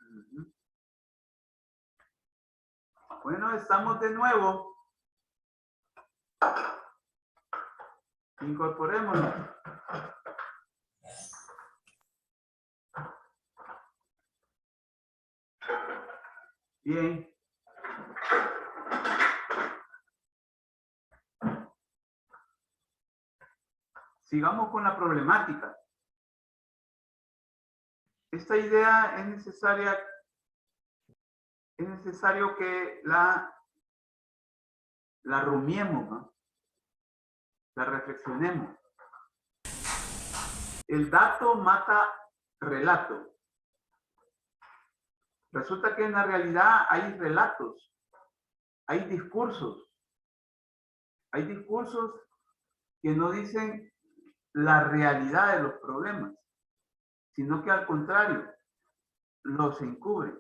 Ujú. Bueno, estamos de nuevo. Incorporémonos. Bien. Sigamos con la problemática. Esta idea es necesario que la rumiemos, ¿no? La reflexionemos. El dato mata relato. Resulta que en la realidad hay relatos, hay discursos que no dicen la realidad de los problemas, sino que al contrario, los encubren.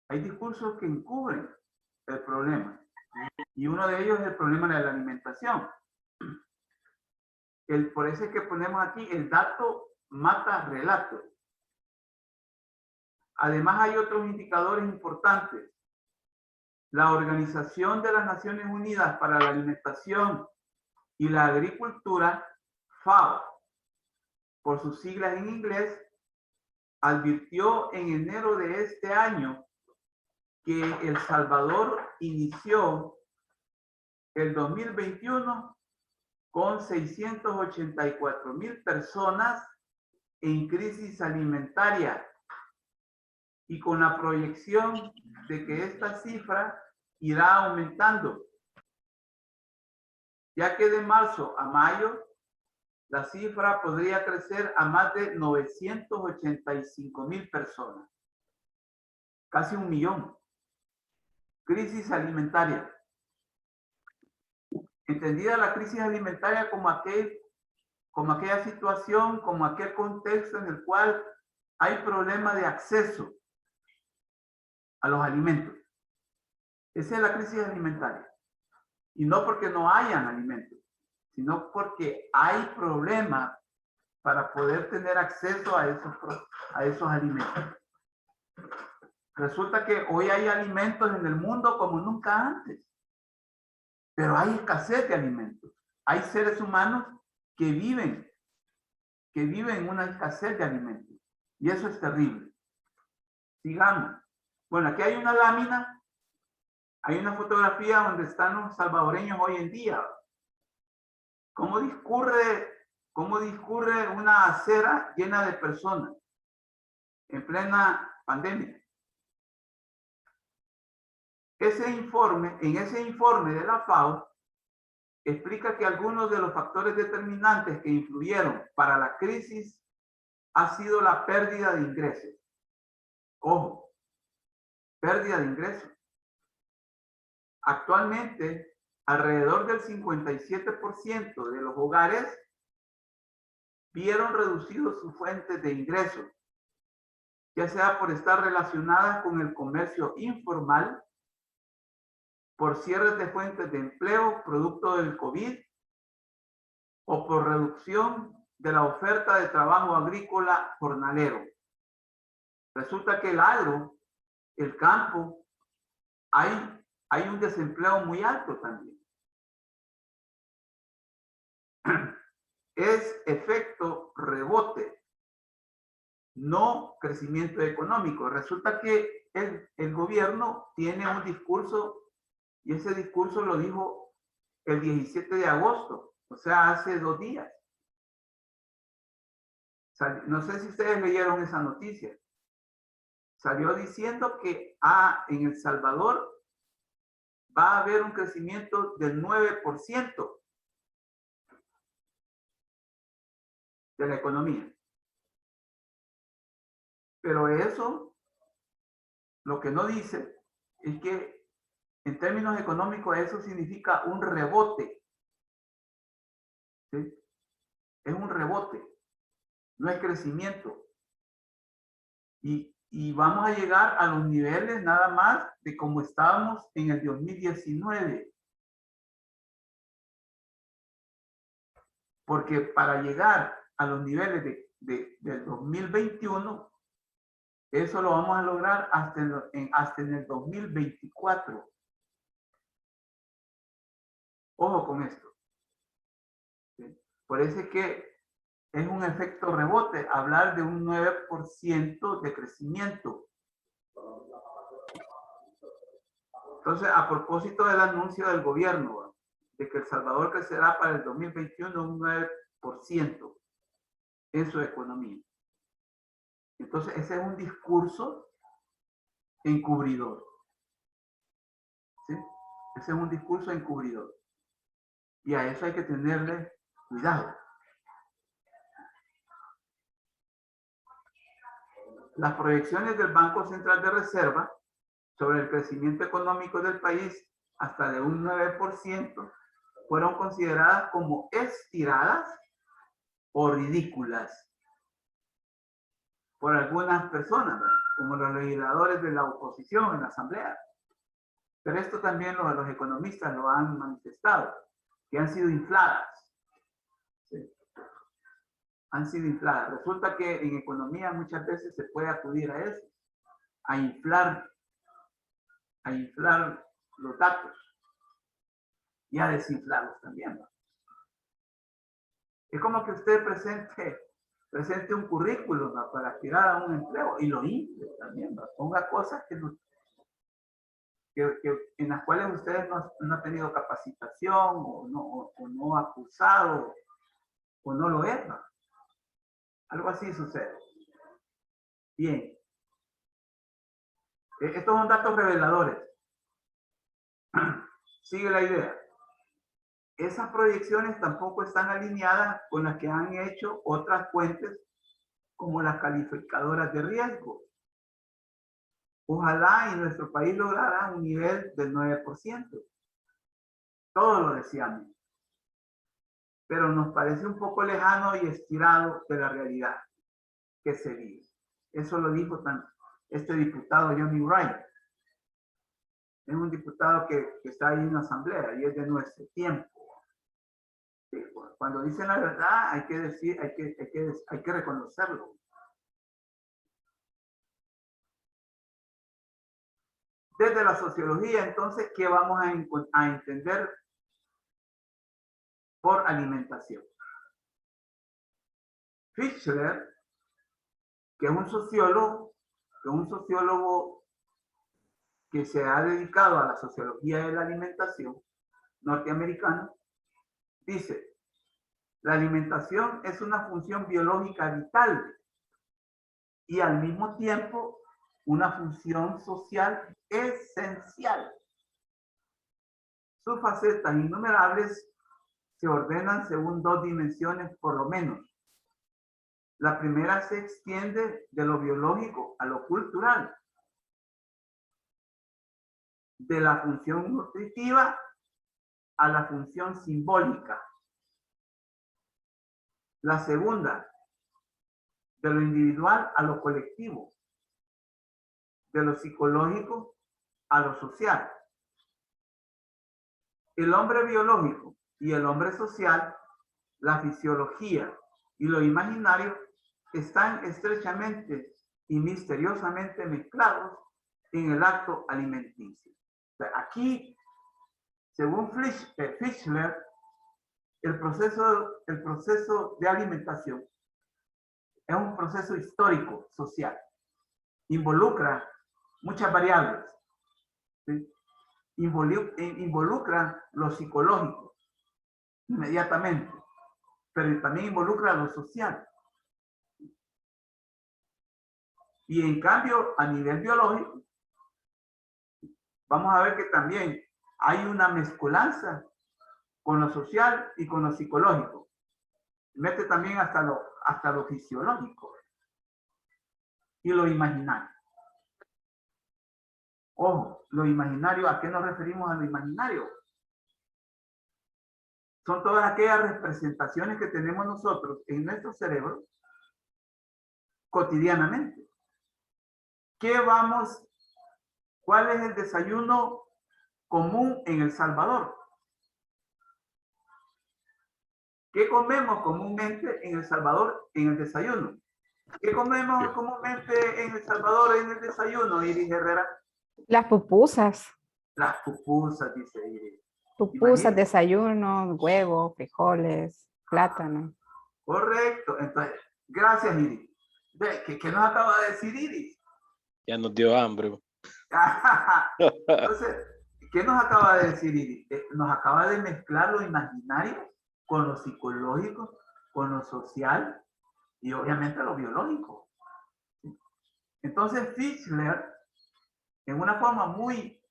Hay discursos que encubren el problema. Y uno de ellos es el problema de la alimentación. Por eso es que ponemos aquí, el dato mata relato. Además hay otros indicadores importantes. La Organización de las Naciones Unidas para la Alimentación y la Agricultura, FAO, por sus siglas en inglés, advirtió en enero de este año que El Salvador inició el 2021 con 684,000 personas en crisis alimentaria y con la proyección de que esta cifra irá aumentando, ya que de marzo a mayo la cifra podría crecer a más de 985,000 personas, casi 1,000,000. Crisis alimentaria. Entendida la crisis alimentaria como aquella situación, como aquel contexto en el cual hay problema de acceso a los alimentos. Esa es la crisis alimentaria. Y no porque no hayan alimentos, sino porque hay problemas para poder tener acceso a esos alimentos. Resulta que hoy hay alimentos en el mundo como nunca antes, pero hay escasez de alimentos. Hay seres humanos que viven una escasez de alimentos. Y eso es terrible. Sigamos. Bueno, aquí hay una lámina, hay una fotografía donde están los salvadoreños hoy en día. ¿Cómo discurre una acera llena de personas en plena pandemia? En ese informe de la FAO, explica que algunos de los factores determinantes que influyeron para la crisis ha sido la pérdida de ingresos. Ojo, pérdida de ingresos. Actualmente, alrededor del 57% de los hogares vieron reducidos sus fuentes de ingresos, ya sea por estar relacionadas con el comercio informal, por cierres de fuentes de empleo producto del COVID o por reducción de la oferta de trabajo agrícola jornalero. Resulta que el agro, el campo, hay un desempleo muy alto también. Es efecto rebote, no crecimiento económico. Resulta que el gobierno tiene un discurso y ese discurso lo dijo el 17 de agosto, o sea, hace 2 días. No sé si ustedes leyeron esa noticia. Salió diciendo que en El Salvador va a haber un crecimiento del 9% de la economía. Pero eso, lo que no dice, es que en términos económicos eso significa un rebote. ¿Sí? Es un rebote, no es crecimiento. Y vamos a llegar a los niveles nada más de como estábamos en el 2019. Porque para llegar a los niveles del 2021, eso lo vamos a lograr hasta en el 2024. Ojo con esto. ¿Sí? Por eso es que es un efecto rebote hablar de un 9% de crecimiento. Entonces, a propósito del anuncio del gobierno de que El Salvador crecerá para el 2021 un 9% en su economía. Entonces, ese es un discurso encubridor. ¿Sí? Ese es un discurso encubridor. Y a eso hay que tenerle cuidado. Las proyecciones del Banco Central de Reserva sobre el crecimiento económico del país hasta de un 9% fueron consideradas como estiradas o ridículas por algunas personas, ¿verdad? Como los legisladores de la oposición en la asamblea. Pero esto también los economistas lo han manifestado, que han sido infladas. ¿Sí? Han sido infladas. Resulta que en economía muchas veces se puede acudir a eso, a inflar los datos y a desinflarlos también, ¿no? Es como que usted presente un currículum, ¿no?, para aspirar a un empleo y lo infle también, ¿no? Ponga cosas en las cuales ustedes no han tenido capacitación o no ha cursado o no lo es, ¿no? Algo así sucede. Bien. Estos son datos reveladores. Sigue la idea. Esas proyecciones tampoco están alineadas con las que han hecho otras fuentes como las calificadoras de riesgo. Ojalá y nuestro país lograra un nivel del 9%. Todos lo deseamos. Pero nos parece un poco lejano y estirado de la realidad que se vive. Eso lo dijo este diputado Johnny Wright. Es un diputado que está ahí en la asamblea y es de nuestro tiempo. Cuando dicen la verdad hay que decir, hay que reconocerlo. Desde la sociología, entonces, ¿qué vamos a entender por alimentación? Fischler, que es un sociólogo que se ha dedicado a la sociología de la alimentación norteamericano, dice: la alimentación es una función biológica vital y al mismo tiempo una función social esencial. Sus facetas innumerables se ordenan según dos dimensiones por lo menos. La primera se extiende de lo biológico a lo cultural, de la función nutritiva a la función simbólica. La segunda, de lo individual a lo colectivo, de lo psicológico a lo social. El hombre biológico y el hombre social, la fisiología y lo imaginario están estrechamente y misteriosamente mezclados en el acto alimenticio. Aquí, según Fischler, el proceso de alimentación es un proceso histórico, social. Involucra muchas variables. ¿Sí? Involucra lo psicológico inmediatamente, pero también involucra lo social. Y en cambio, a nivel biológico, vamos a ver que también hay una mezcolanza con lo social y con lo psicológico. Mete también hasta lo fisiológico y lo imaginario. Ojo, lo imaginario, ¿a qué nos referimos a lo imaginario? Son todas aquellas representaciones que tenemos nosotros en nuestro cerebro cotidianamente. ¿Cuál es el desayuno común en El Salvador? ¿Qué comemos comúnmente en El Salvador en el desayuno? ¿Qué comemos comúnmente en El Salvador en el desayuno, Iris Herrera? Las pupusas. Las pupusas, dice Iris. Pupusas, Imagínate. desayuno, huevo, frijoles, plátano. Correcto. Entonces, gracias, Iris. Ve, ¿qué nos acaba de decir Iris? Ya nos dio hambre. Entonces, ¿qué nos acaba de decir Iris? Nos acaba de mezclar lo imaginario con lo psicológico, con lo social y obviamente lo biológico. Entonces, Fischler, en una forma muy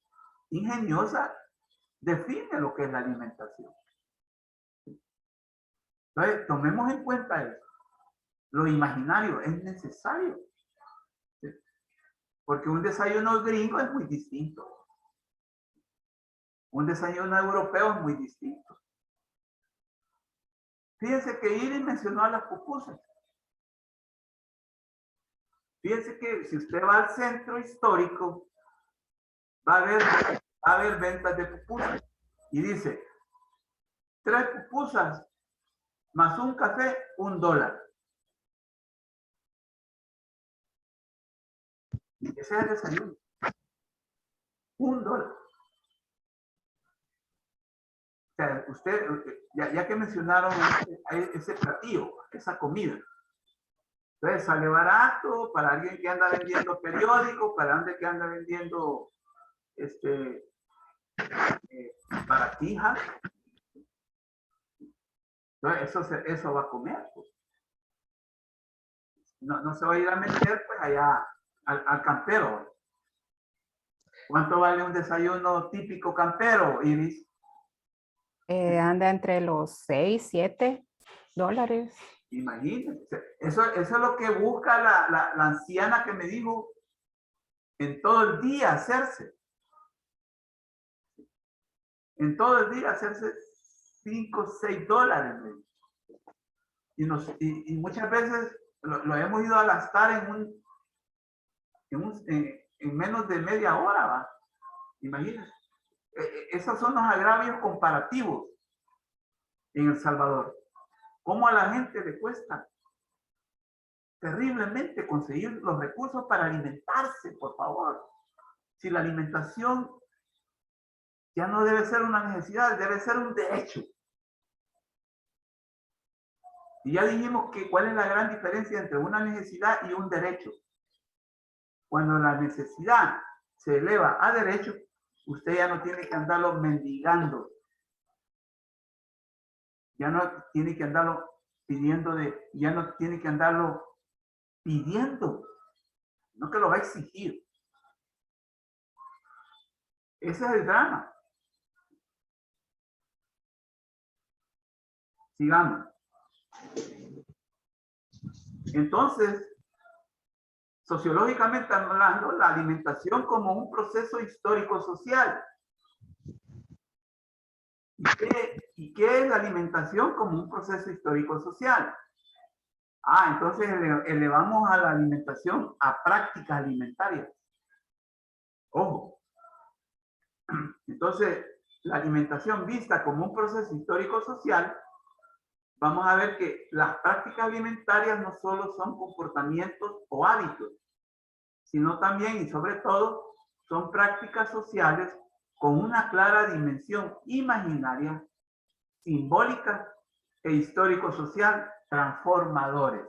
ingeniosa, define lo que es la alimentación. Entonces, tomemos en cuenta eso. Lo imaginario es necesario. ¿Sí? Porque un desayuno gringo es muy distinto. Un desayuno europeo es muy distinto. Fíjense que Iris mencionó a las pupusas. Fíjense que si usted va al centro histórico, va a haber ventas de pupusas. Y dice, 3 pupusas más un café, $1. Ese es el desayuno. $1. O sea, usted, ya que mencionaron ese platillo, esa comida, entonces sale barato para alguien que anda vendiendo periódicos, para alguien que anda vendiendo baratijas. Entonces eso va a comer. Pues. No se va a ir a meter pues allá al campero. ¿Cuánto vale un desayuno típico campero, Iris? Anda entre los $6, $7. Imagínense. Eso es lo que busca la anciana que me dijo en todo el día hacerse. En todo el día hacerse $5, $6. Y muchas veces lo hemos ido a gastar en menos de media hora, ¿va? Imagínense. Esos son los agravios comparativos en El Salvador. ¿Cómo a la gente le cuesta terriblemente conseguir los recursos para alimentarse, por favor? Si la alimentación ya no debe ser una necesidad, debe ser un derecho. Y ya dijimos que cuál es la gran diferencia entre una necesidad y un derecho. Cuando la necesidad se eleva a derecho, usted ya no tiene que andarlo mendigando. Ya no tiene que andarlo pidiendo ya no tiene que andarlo pidiendo, no que lo va a exigir. Ese es el drama. Sigamos. Entonces, sociológicamente hablando, la alimentación como un proceso histórico-social. ¿Y qué es la alimentación como un proceso histórico-social? Entonces elevamos a la alimentación a prácticas alimentarias. Ojo. Entonces, la alimentación vista como un proceso histórico-social, vamos a ver que las prácticas alimentarias no solo son comportamientos o hábitos, sino también y sobre todo son prácticas sociales con una clara dimensión imaginaria, simbólica e histórico-social transformadores.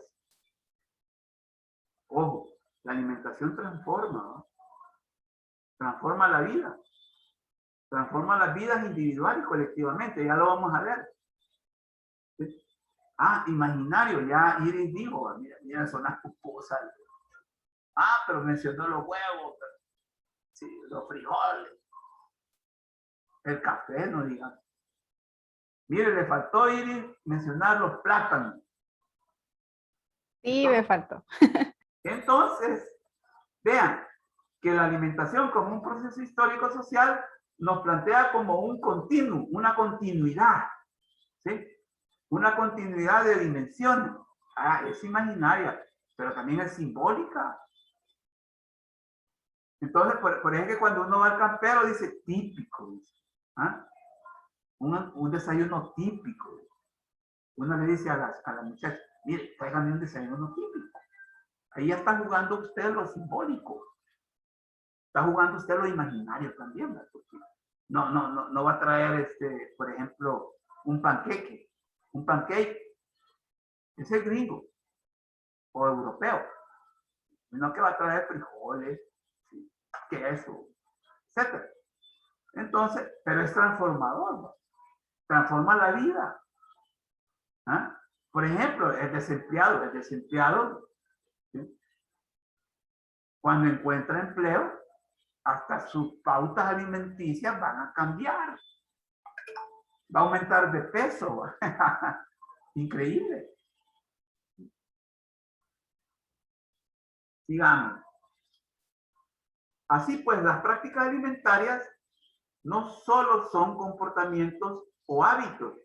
Ojo, la alimentación transforma, ¿no? Transforma la vida, transforma las vidas individuales y colectivamente, ya lo vamos a ver. ¿Sí? Imaginario, ya Iris dijo, mira, son las pupusas. Pero mencionó los huevos, sí, los frijoles, el café, no digan. Mire, le faltó Iris mencionar los plátanos. Sí, me faltó. Entonces, vean que la alimentación como un proceso histórico social nos plantea como un continuo, una continuidad, ¿sí? Una continuidad de dimensiones. Es imaginaria, pero también es simbólica. Entonces, por ejemplo, cuando uno va al campero dice típico, dice, un desayuno típico. Uno le dice a las muchachas, mire, tráigame un desayuno típico. Ahí ya está jugando usted lo simbólico. Está jugando usted lo imaginario también, ¿verdad? Porque no va a traer, por ejemplo, un pancake. Un pancake es el gringo o europeo. No que va a traer frijoles, ¿sí? Queso, etc. Entonces, pero es transformador, ¿no? Transforma la vida. ¿Ah? Por ejemplo, el desempleado, ¿sí? Cuando encuentra empleo, hasta sus pautas alimenticias van a cambiar. Va a aumentar de peso. Increíble. Sigamos. Así pues, las prácticas alimentarias no solo son comportamientos o hábitos,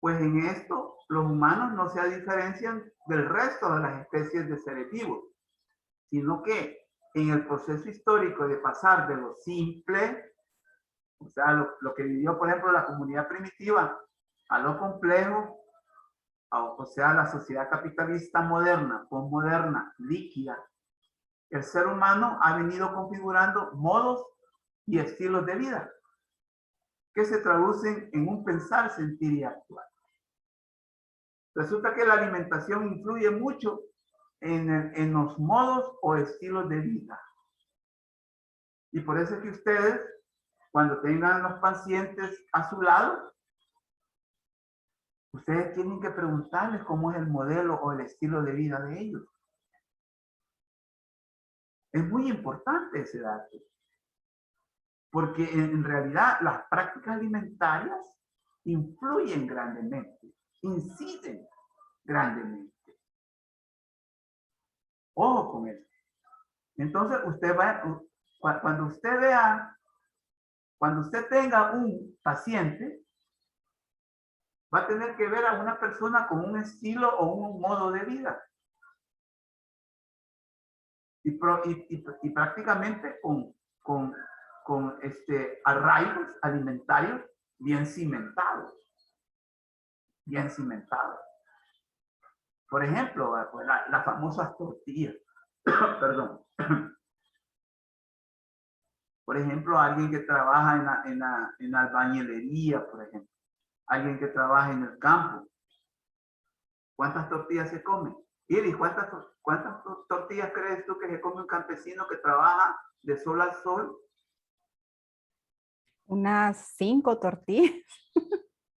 pues en esto los humanos no se diferencian del resto de las especies de seres vivos, sino que en el proceso histórico de pasar de lo simple, o sea, lo que vivió, por ejemplo, la comunidad primitiva, a lo complejo, o sea, la sociedad capitalista moderna, postmoderna, líquida, el ser humano ha venido configurando modos y estilos de vida que se traducen en un pensar, sentir y actuar. Resulta que la alimentación influye mucho en los modos o estilos de vida. Y por eso es que ustedes, cuando tengan los pacientes a su lado, ustedes tienen que preguntarles cómo es el modelo o el estilo de vida de ellos. Es muy importante ese dato. Porque en realidad las prácticas alimentarias influyen grandemente, inciden grandemente. Ojo con eso. Entonces usted va, cuando usted vea, cuando usted tenga un paciente, va a tener que ver a una persona con un estilo o un modo de vida. Y prácticamente con arraigos alimentarios bien cimentados. Bien cimentados. Por ejemplo, pues las famosas tortillas. Perdón. Por ejemplo, alguien que trabaja en la albañilería, por ejemplo. Alguien que trabaja en el campo. ¿Cuántas tortillas se comen? Iris, ¿cuántas tortillas crees tú que se come un campesino que trabaja de sol a sol? Unas 5 tortillas.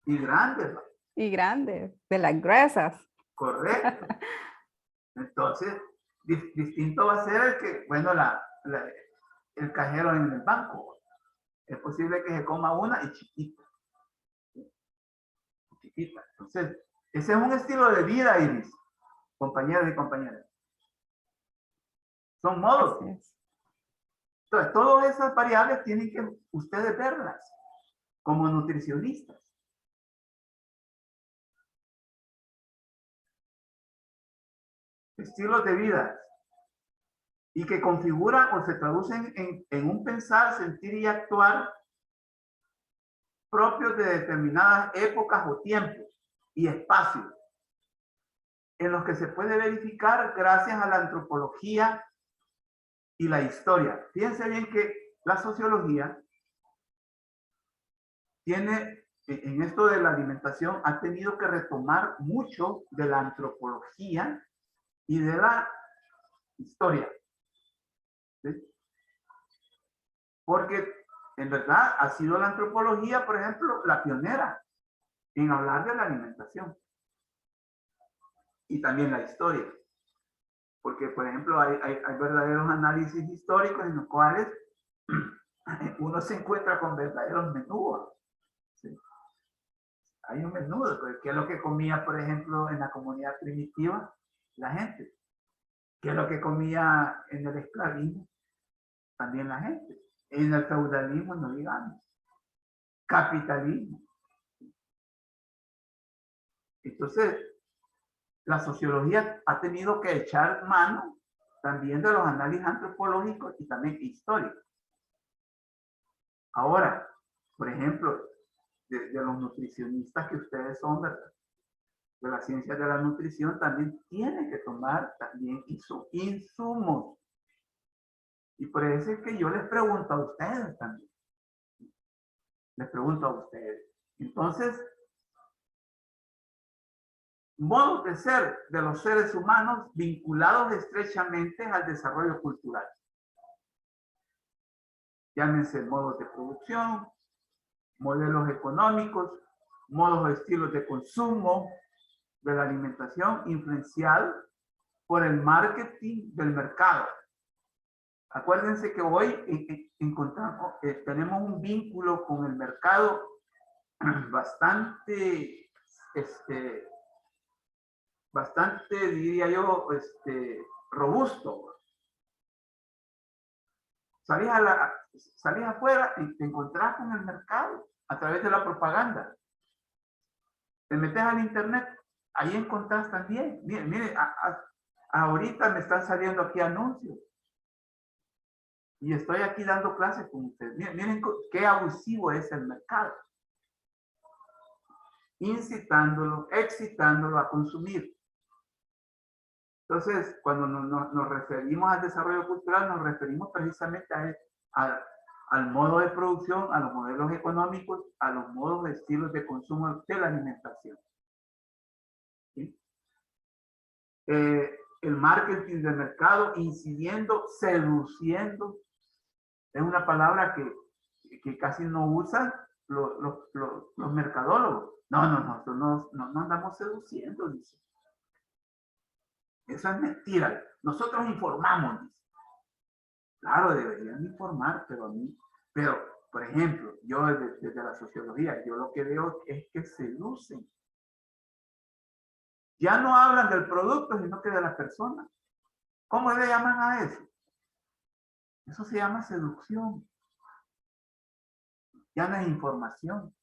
Y grandes, ¿no? Y grandes, de las gruesas. Correcto. Entonces, distinto va a ser el que, bueno, el cajero en el banco. Es posible que se coma una y chiquita. Chiquita. Entonces, ese es un estilo de vida, Iris, compañeros y compañeras. Son modos. Entonces, todas esas variables tienen que ustedes verlas como nutricionistas. Estilos de vida y que configuran o se traducen en un pensar, sentir y actuar propios de determinadas épocas o tiempos y espacios en los que se puede verificar gracias a la antropología y la historia. Fíjense bien que la sociología tiene, en esto de la alimentación, ha tenido que retomar mucho de la antropología y de la historia. ¿Sí? Porque en verdad ha sido la antropología, por ejemplo, la pionera en hablar de la alimentación. Y también la historia. Porque, por ejemplo, hay verdaderos análisis históricos en los cuales uno se encuentra con verdaderos menudos. ¿Sí? Hay un menudo, que es lo que comía, por ejemplo, en la comunidad primitiva la gente. ¿Qué es lo que comía en el esclavismo? También la gente. En el feudalismo, no digamos. Capitalismo. Entonces, la sociología ha tenido que echar mano también de los análisis antropológicos y también históricos. Ahora, por ejemplo, de los nutricionistas que ustedes son, ¿verdad? de la ciencia de la nutrición también tiene que tomar también insumos. Y por eso es que yo les pregunto a ustedes también. Les pregunto a ustedes. Entonces, modos de ser de los seres humanos vinculados estrechamente al desarrollo cultural. Llámense modos de producción, modelos económicos, modos o estilos de consumo de la alimentación influenciados por el marketing del mercado. Acuérdense que hoy encontramos, tenemos un vínculo con el mercado bastante, diría yo, robusto. Salís afuera y te encontrás con el mercado a través de la propaganda. Te metes al internet, ahí encontrás también. Mire, ahorita me están saliendo aquí anuncios. Y estoy aquí dando clases con ustedes. Miren qué abusivo es el mercado. Incitándolo, excitándolo a consumir. Entonces, cuando nos referimos al desarrollo cultural, nos referimos precisamente al modo de producción, a los modelos económicos, a los modos de estilos de consumo de la alimentación. ¿Sí? El marketing del mercado, incidiendo, seduciendo, es una palabra que casi no usan los mercadólogos. No andamos seduciendo, dice. Eso es mentira. Nosotros informamos, dice. Claro, deberían informar, pero por ejemplo, yo desde la sociología, yo lo que veo es que seducen. Ya no hablan del producto, sino que de la persona. ¿Cómo le llaman a eso? Eso se llama seducción. Ya no es información.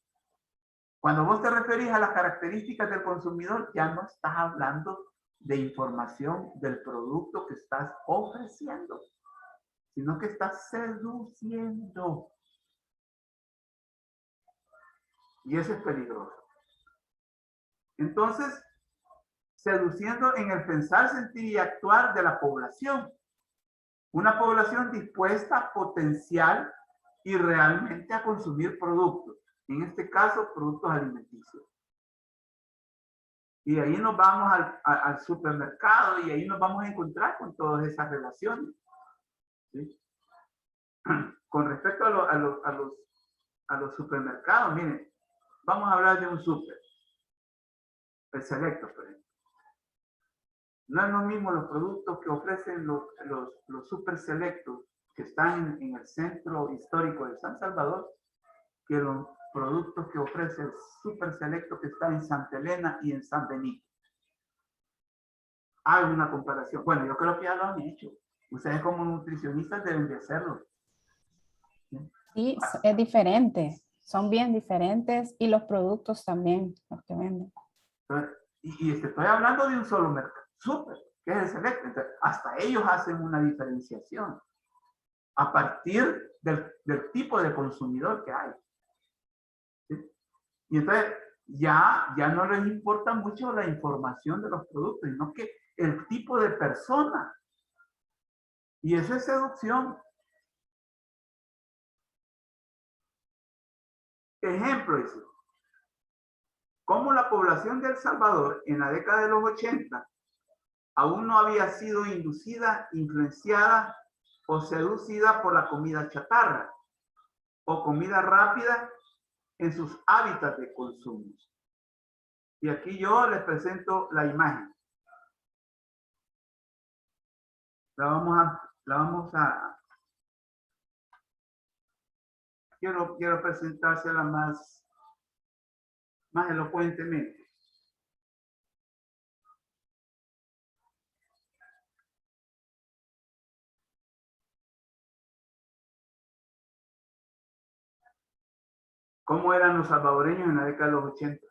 Cuando vos te referís a las características del consumidor, ya no estás hablando de información del producto que estás ofreciendo, sino que estás seduciendo. Y eso es peligroso. Entonces, seduciendo en el pensar, sentir y actuar de la población. Una población dispuesta, potencial y realmente a consumir productos. En este caso, productos alimenticios. Y ahí nos vamos al supermercado y ahí nos vamos a encontrar con todas esas relaciones. ¿Sí? Con respecto a los supermercados, miren, vamos a hablar de un super. El Selecto, por ejemplo. No es lo mismo los productos que ofrecen los super selectos que están en el centro histórico de San Salvador que los productos que ofrece el super selecto que está en Santa Elena y en San Benito. Hago una comparación. Bueno, yo creo que ya lo han hecho. Ustedes como nutricionistas deben de hacerlo. Sí, es diferente. Son bien diferentes y los productos también, los que venden. Y estoy hablando de un solo mercado, super, que es el selecto. Entonces, hasta ellos hacen una diferenciación a partir del tipo de consumidor que hay. ¿Sí? Y entonces ya no les importa mucho la información de los productos, sino que el tipo de persona. Y eso es seducción. Ejemplo, dice, cómo la población de El Salvador en la década de los 80 aún no había sido inducida, influenciada o seducida por la comida chatarra o comida rápida en sus hábitats de consumo. Y aquí yo les presento la imagen. La vamos a quiero presentársela más elocuentemente. ¿Cómo eran los salvadoreños en la década de los 80?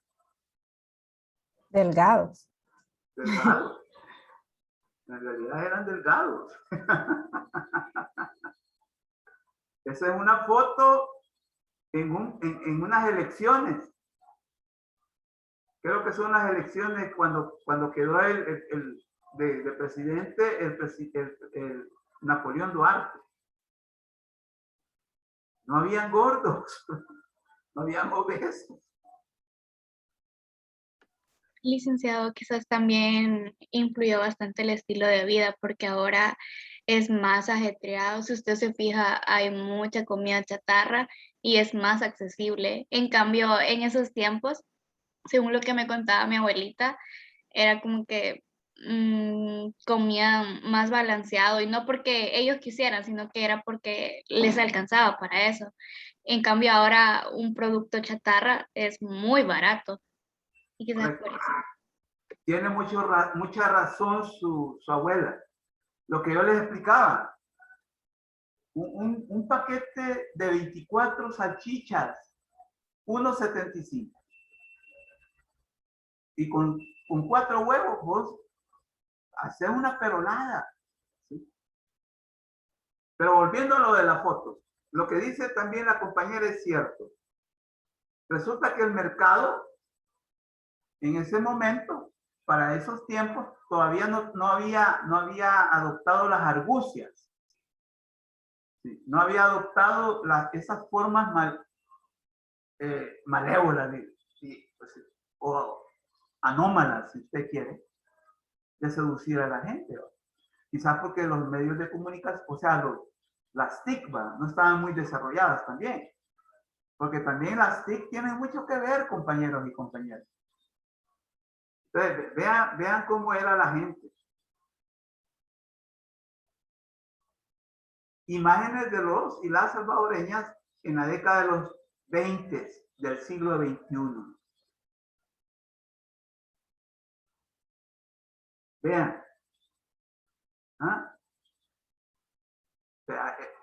Delgados. Delgados. En realidad eran delgados. Esa es una foto en unas elecciones. Creo que son las elecciones cuando quedó de presidente el Napoleón Duarte. No habían gordos, no habían obesos. Licenciado, quizás también influyó bastante el estilo de vida porque ahora es más ajetreado. Si usted se fija, hay mucha comida chatarra y es más accesible. En cambio, en esos tiempos, según lo que me contaba mi abuelita, era como que comían más balanceado y no porque ellos quisieran, sino que era porque les alcanzaba para eso. En cambio, ahora un producto chatarra es muy barato. Y quizás por eso. Tiene mucha razón su abuela. Lo que yo les explicaba, un paquete de 24 salchichas, 1.75. Y con 4 huevos vos haces una perolada. ¿Sí? Pero volviendo a lo de la foto, lo que dice también la compañera es cierto. Resulta que el mercado, en ese momento, para esos tiempos, todavía no había adoptado las argucias. ¿Sí? No había adoptado esas formas malévolas pues, o anómalas, si usted quiere, de seducir a la gente. ¿No? Quizás porque los medios de comunicación, o sea, las TIC no estaban muy desarrolladas también. Porque también las TIC tienen mucho que ver, compañeros y compañeras. Entonces, vean cómo era la gente. Imágenes de los y las salvadoreñas en la década de los 20 del siglo XXI. Vean. ¿Ah?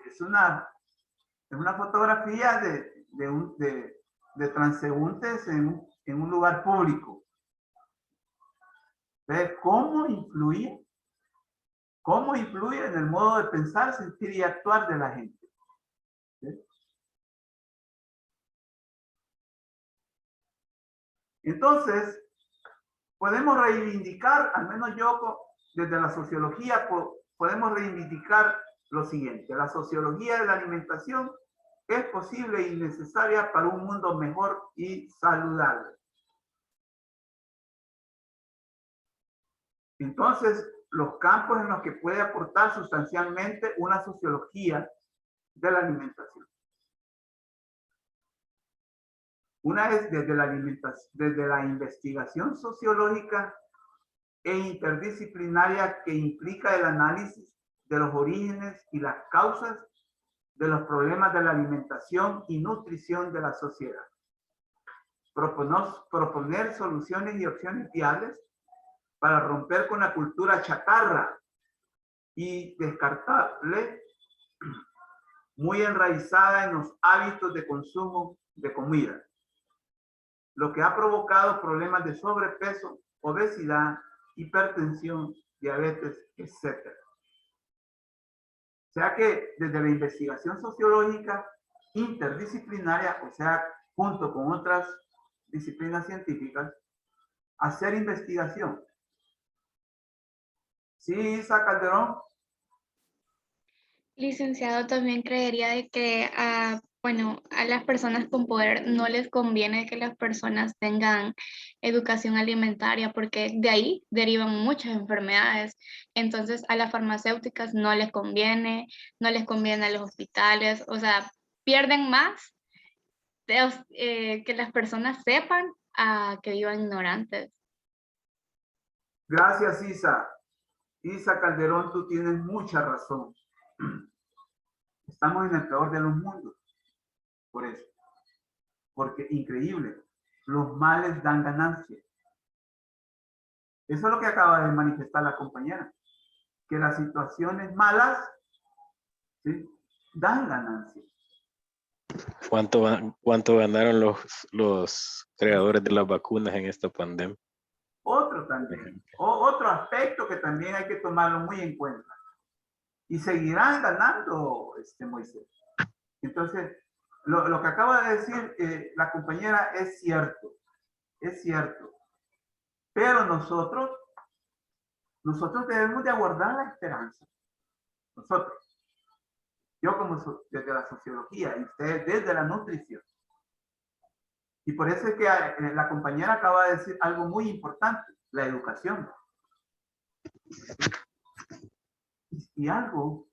Es una fotografía de transeúntes en un lugar público. ¿Ve cómo influye en el modo de pensar, sentir y actuar de la gente? ¿Sí? Entonces, podemos reivindicar, al menos yo desde la sociología, podemos reivindicar lo siguiente: la sociología de la alimentación es posible y necesaria para un mundo mejor y saludable. Entonces, los campos en los que puede aportar sustancialmente una sociología de la alimentación. Una es desde la investigación sociológica e interdisciplinaria que implica el análisis de los orígenes y las causas de los problemas de la alimentación y nutrición de la sociedad. Proponer soluciones y opciones viables para romper con la cultura chatarra y descartable, muy enraizada en los hábitos de consumo de comida, lo que ha provocado problemas de sobrepeso, obesidad, hipertensión, diabetes, etc. O sea que desde la investigación sociológica interdisciplinaria, o sea, junto con otras disciplinas científicas, hacer investigación. Sí, Isa Calderón. Licenciado, también creería de que bueno, a las personas con poder no les conviene que las personas tengan educación alimentaria porque de ahí derivan muchas enfermedades. Entonces a las farmacéuticas no les conviene a los hospitales, o sea, pierden más que las personas sepan a que vivan ignorantes. Gracias, Isa. Isa Calderón, tú tienes mucha razón. Estamos en el peor de los mundos. Por eso. Porque, increíble, los males dan ganancia. Eso es lo que acaba de manifestar la compañera. Que las situaciones malas, ¿sí?, dan ganancia. ¿Cuánto ganaron los creadores de las vacunas en esta pandemia? Otro también. Otro aspecto que también hay que tomarlo muy en cuenta. Y seguirán ganando, Moisés. Entonces, lo que acaba de decir la compañera es cierto. Es cierto. Pero nosotros debemos de aguardar la esperanza. Nosotros. Yo desde la sociología y ustedes desde la nutrición. Y por eso es que la compañera acaba de decir algo muy importante, la educación. Y algo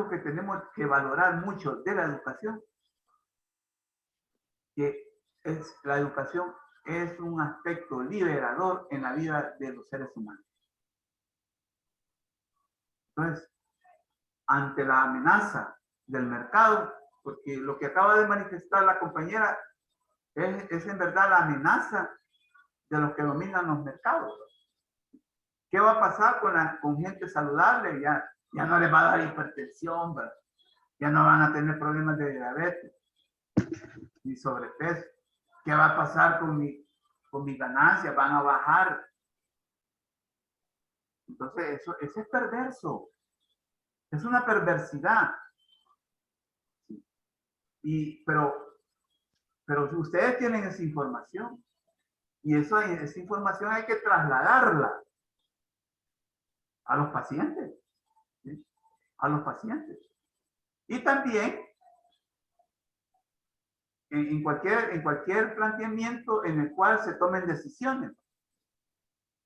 que tenemos que valorar mucho de la educación, que la educación es un aspecto liberador en la vida de los seres humanos. Entonces, ante la amenaza del mercado, porque lo que acaba de manifestar la compañera es en verdad la amenaza de los que dominan los mercados. ¿Qué va a pasar con gente saludable? Ya no les va a dar hipertensión, ¿verdad? Ya no van a tener problemas de diabetes ni sobrepeso. ¿Qué va a pasar con mi ganancia? Van a bajar. Entonces, eso es perverso. Es una perversidad. Pero si ustedes tienen esa información, y esa información hay que trasladarla a los pacientes. ¿Sí? A los pacientes. Y también en cualquier planteamiento en el cual se tomen decisiones.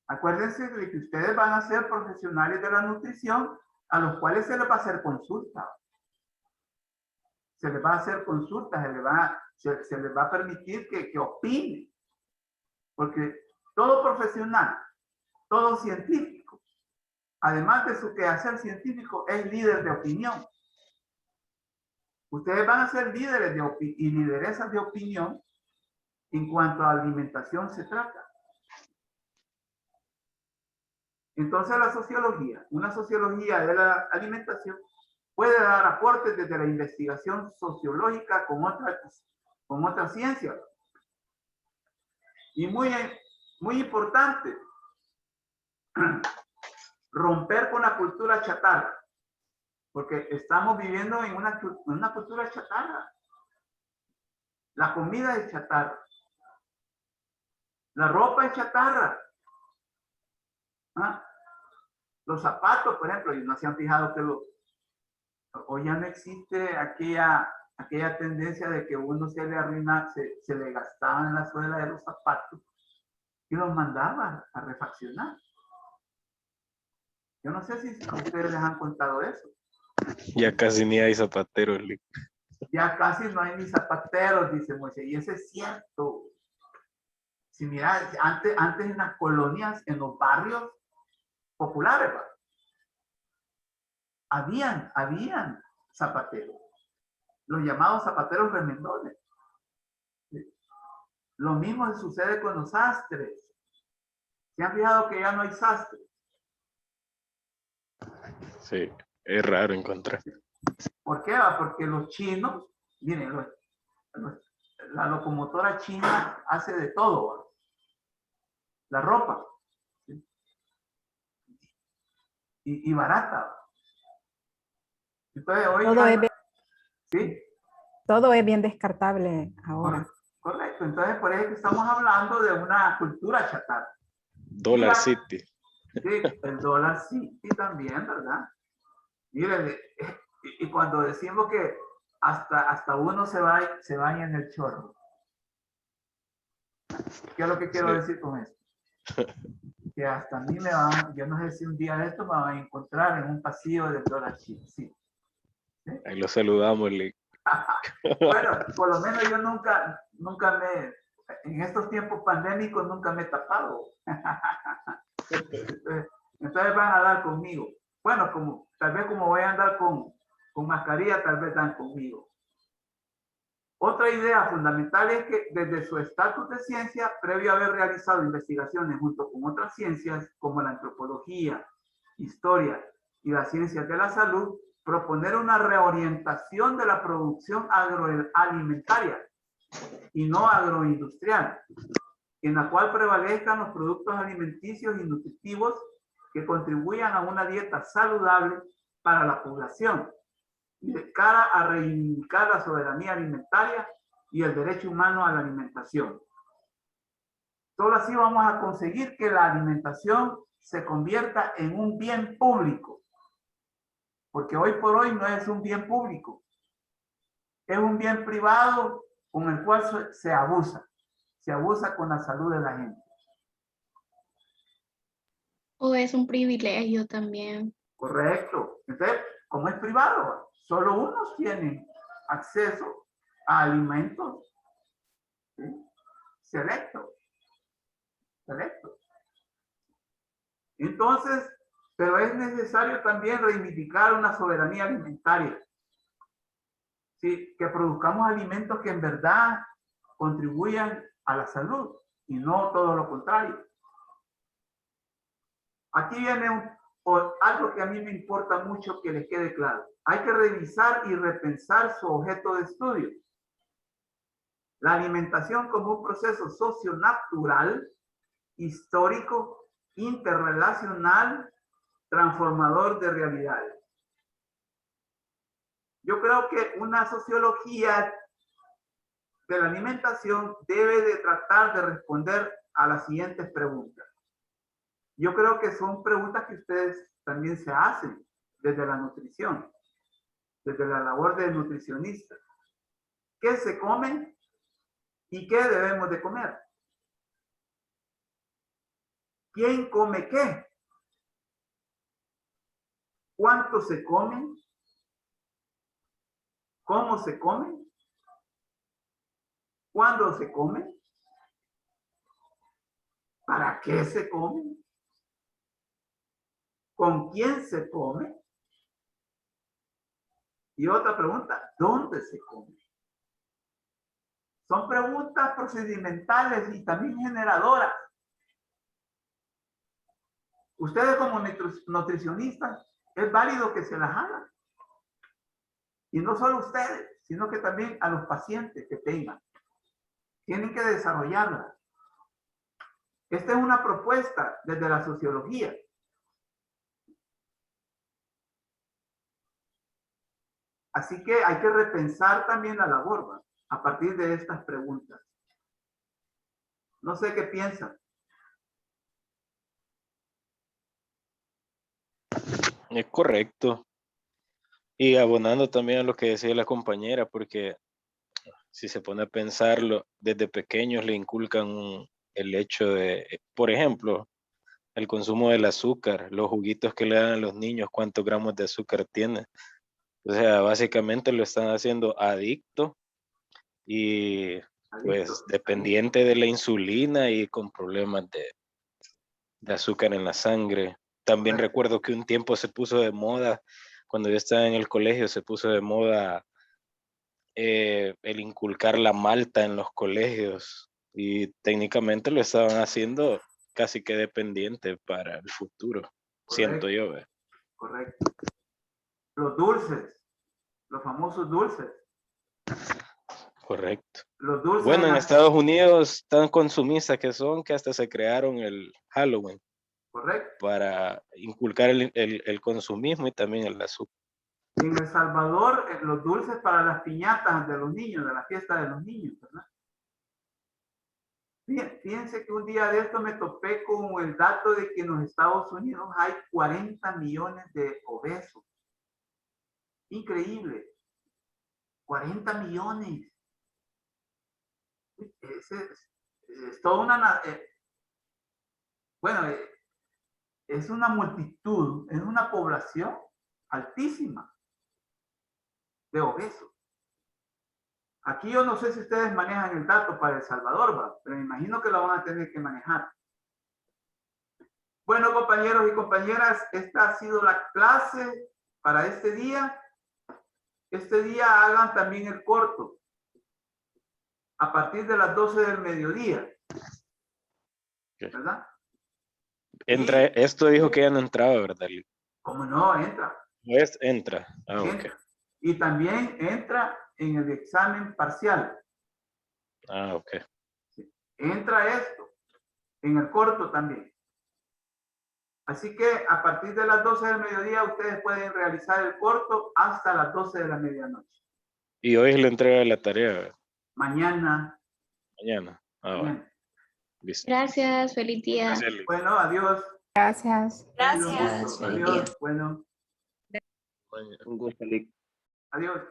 Acuérdense de que ustedes van a ser profesionales de la nutrición a los cuales se les va a hacer consulta. Se les va a hacer consultas, se les va a permitir que opinen. Porque todo profesional, todo científico, además de su quehacer científico, es líder de opinión. Ustedes van a ser líderes y lideresas de opinión en cuanto a alimentación se trata. Entonces una sociología de la alimentación puede dar aportes desde la investigación sociológica con otras ciencias. Y muy importante, romper con la cultura chatarra, porque estamos viviendo en una cultura chatarra. La comida es chatarra. La ropa es chatarra. ¿Ah? Los zapatos, por ejemplo, y no se han fijado que hoy ya no existe aquella tendencia de que uno se le arruina, se le gastaba en la suela de los zapatos y los mandaba a refaccionar. Yo no sé si a ustedes les han contado eso. Ya casi ni hay zapateros. Ya casi no hay ni zapateros, dice Moisés, y eso es cierto. Si mira, antes en las colonias, en los barrios populares, habían zapateros, los llamados zapateros remendones. Lo mismo sucede con los sastres. ¿Se han fijado que ya no hay sastres? Sí, es raro encontrar. ¿Por qué? Porque los chinos, miren, la locomotora china hace de todo, ¿va? La ropa, ¿sí? y barata, ¿va? Entonces hoy todo es bien descartable ahora. Correcto, entonces por eso que estamos hablando de una cultura chatarra. Dollar City. Sí, el Dollar City también, ¿verdad? Miren, y cuando decimos que hasta uno se baña en el chorro. ¿Qué es lo que quiero decir con esto? Que hasta a mí yo no sé si un día de esto me van a encontrar en un pasillo del Dollar City. ¿Sí? Ahí lo saludamos, Lee. Bueno, por lo menos yo nunca en estos tiempos pandémicos nunca me he tapado. Entonces van a dar conmigo. Bueno, tal vez como voy a andar con mascarilla, tal vez dan conmigo. Otra idea fundamental es que desde su estatus de ciencia, previo a haber realizado investigaciones junto con otras ciencias como la antropología, historia y las ciencias de la salud, proponer una reorientación de la producción agroalimentaria y no agroindustrial, en la cual prevalezcan los productos alimenticios y nutritivos que contribuyan a una dieta saludable para la población y de cara a reivindicar la soberanía alimentaria y el derecho humano a la alimentación. Solo así vamos a conseguir que la alimentación se convierta en un bien público. Porque hoy por hoy no es un bien público. Es un bien privado con el cual se abusa. Se abusa con la salud de la gente. O es un privilegio también. Correcto. Entonces, como es privado, solo unos tienen acceso a alimentos, ¿sí? selectos. Entonces, pero es necesario también reivindicar una soberanía alimentaria. ¿Sí? Que produzcamos alimentos que en verdad contribuyan a la salud y no todo lo contrario. Aquí viene algo que a mí me importa mucho que les quede claro. Hay que revisar y repensar su objeto de estudio. La alimentación como un proceso socionatural, histórico, interrelacional, transformador de realidades. Yo creo que una sociología de la alimentación debe de tratar de responder a las siguientes preguntas. Yo creo que son preguntas que ustedes también se hacen desde la nutrición, desde la labor de nutricionista. ¿Qué se come y qué debemos de comer? ¿Quién come qué? ¿Cuánto se come? ¿Cómo se come? ¿Cuándo se come? ¿Para qué se come? ¿Con quién se come? Y otra pregunta, ¿dónde se come? Son preguntas procedimentales y también generadoras. Ustedes como nutricionistas, es válido que se las hagan. Y no solo ustedes, sino que también a los pacientes que tengan. Tienen que desarrollarla. Esta es una propuesta desde la sociología. Así que hay que repensar también la labor, ¿va? A partir de estas preguntas. No sé qué piensan. Es correcto. Y abonando también a lo que decía la compañera, porque si se pone a pensarlo, desde pequeños le inculcan el hecho de, por ejemplo, el consumo del azúcar, los juguitos que le dan a los niños, cuántos gramos de azúcar tienen. O sea, básicamente lo están haciendo adicto y pues dependiente de la insulina y con problemas de azúcar en la sangre. También recuerdo que un tiempo se puso de moda, cuando yo estaba en el colegio, se puso de moda el inculcar la malta en los colegios y técnicamente lo estaban haciendo casi que dependiente para el futuro, siento yo. Correcto. Los dulces, los famosos dulces. Correcto. Los dulces. Bueno, en Estados Unidos tan consumistas que son que hasta se crearon el Halloween. Correcto. Para inculcar el consumismo y también el azúcar. En El Salvador, los dulces para las piñatas de los niños, de la fiesta de los niños, ¿verdad? Fíjense que un día de esto me topé con el dato de que en los Estados Unidos hay 40 millones de obesos. Increíble. 40 millones. Es toda una... bueno, es una multitud, es una población altísima de obesos. Aquí yo no sé si ustedes manejan el dato para El Salvador, ¿va? Pero me imagino que lo van a tener que manejar. Bueno, compañeros y compañeras, esta ha sido la clase para este día. Este día hagan también el corto a partir de las 12 del mediodía. ¿Verdad? Entra, esto dijo que ya no entraba, ¿verdad? ¿Cómo no? Entra. Entra. Ah, Entra. ok. Y también entra en el examen parcial. Ah, ok. Entra esto en el corto también. Así que a partir de las 12 del mediodía ustedes pueden realizar el corto hasta las 12 de la medianoche. Y hoy es la entrega de la tarea, ¿verdad? Mañana. Mañana. Ah, Mañana. Listo. Gracias, feliz día. Gracias, Luis. Bueno, adiós. Gracias. Ha sido un Gracias, gusto. feliz Adiós. día. Bueno, Un gusto, Luis. adiós.